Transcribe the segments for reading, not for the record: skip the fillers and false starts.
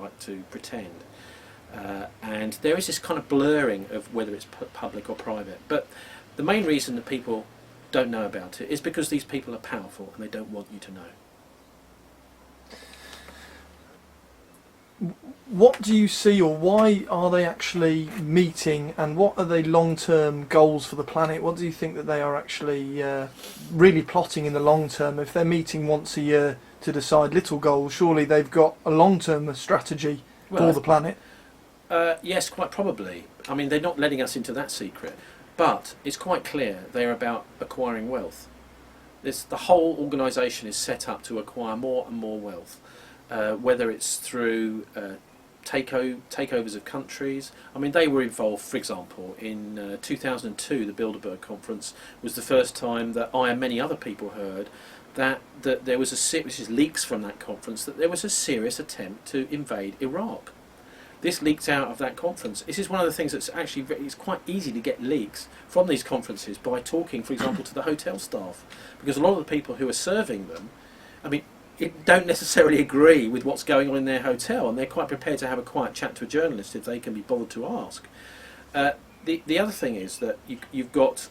like to pretend. And there is this kind of blurring of whether it's public or private. But the main reason that people don't know about it is because these people are powerful and they don't want you to know. What do you see, or why are they actually meeting, and what are the long-term goals for the planet? What do you think that they are actually really plotting in the long term? If they're meeting once a year to decide little goals, surely they've got a long-term strategy for the planet. Yes, quite probably. I mean, they're not letting us into that secret, but it's quite clear they're about acquiring wealth. The whole organisation is set up to acquire more and more wealth, whether it's through takeovers of countries. I mean, they were involved, for example, in 2002, the Bilderberg conference was the first time that I and many other people heard that there was this is leaks from that conference, that there was a serious attempt to invade Iraq. This leaked out of that conference. This is one of the things that's actually it's quite easy to get leaks from these conferences by talking, for example, to the hotel staff, because a lot of the people who are serving them, I mean, don't necessarily agree with what's going on in their hotel, and they're quite prepared to have a quiet chat to a journalist if they can be bothered to ask. The other thing is that you've got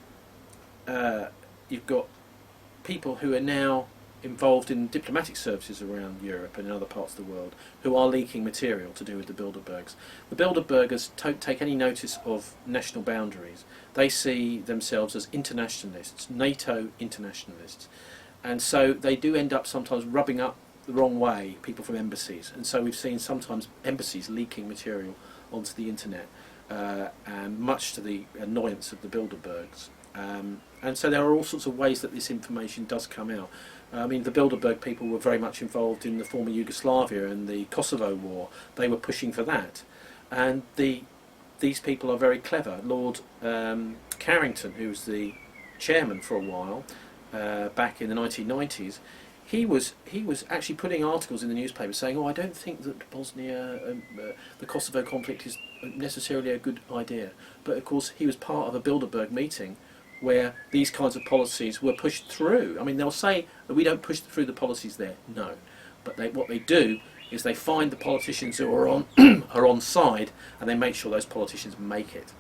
people who are now involved in diplomatic services around Europe and in other parts of the world who are leaking material to do with the Bilderbergs. The Bilderbergers don't take any notice of national boundaries. They see themselves as internationalists, NATO internationalists. And so they do end up sometimes rubbing up the wrong way people from embassies. And so we've seen sometimes embassies leaking material onto the internet, and much to the annoyance of the Bilderbergs. And so there are all sorts of ways that this information does come out. I mean, the Bilderberg people were very much involved in the former Yugoslavia and the Kosovo war. They were pushing for that. And these people are very clever. Lord Carrington, who was the chairman for a while, back in the 1990s, he was actually putting articles in the newspaper saying, "Oh, I don't think that Bosnia, the Kosovo conflict is necessarily a good idea." But of course, he was part of a Bilderberg meeting where these kinds of policies were pushed through. I mean, they'll say that we don't push through the policies there. No, but what they do is they find the politicians who are on are on side, and they make sure those politicians make it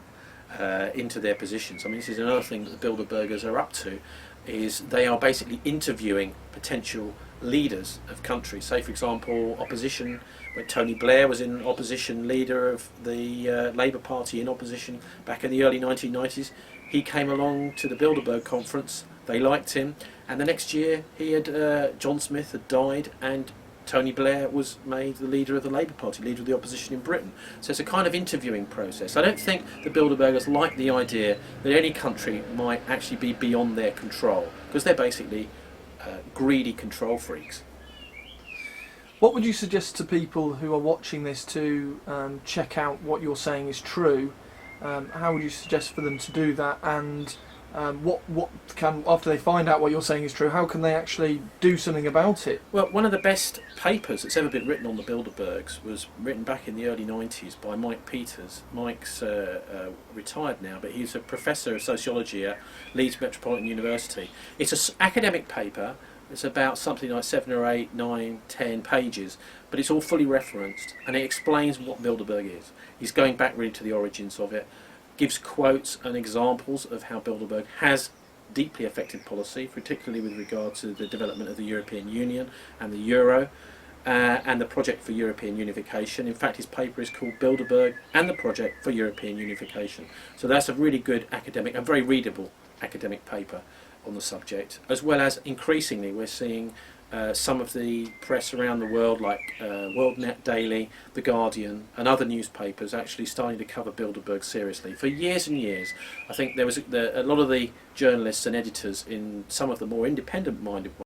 into their positions. I mean, this is another thing that the Bilderbergers are up to, is they are basically interviewing potential leaders of countries. Say, for example, opposition, when Tony Blair was in opposition, leader of the Labour Party in opposition back in the early 1990s, he came along to the Bilderberg conference, they liked him, and the next year Jon Smith had died, and Tony Blair was made the leader of the Labour Party, leader of the opposition in Britain. So it's a kind of interviewing process. I don't think the Bilderbergers like the idea that any country might actually be beyond their control, because they're basically greedy control freaks. What would you suggest to people who are watching this to check out what you're saying is true? How would you suggest for them to do that? And after they find out what you're saying is true, how can they actually do something about it? Well, one of the best papers that's ever been written on the Bilderbergs was written back in the early 90s by Mike Peters. Mike's retired now, but he's a professor of sociology at Leeds Metropolitan University. It's an academic paper. It's about something like 7 or 8, 9, 10 pages, but it's all fully referenced, and it explains what Bilderberg is. He's going back really to the origins of it, gives quotes and examples of how Bilderberg has deeply affected policy, particularly with regard to the development of the European Union and the Euro, and the project for European unification. In fact, his paper is called Bilderberg and the Project for European Unification. So that's a really good academic and very readable academic paper on the subject, as well as increasingly we're seeing some of the press around the world, like WorldNet Daily, The Guardian and other newspapers, actually starting to cover Bilderberg seriously. For years and years, I think there was a lot of the journalists and editors in some of the more independent-minded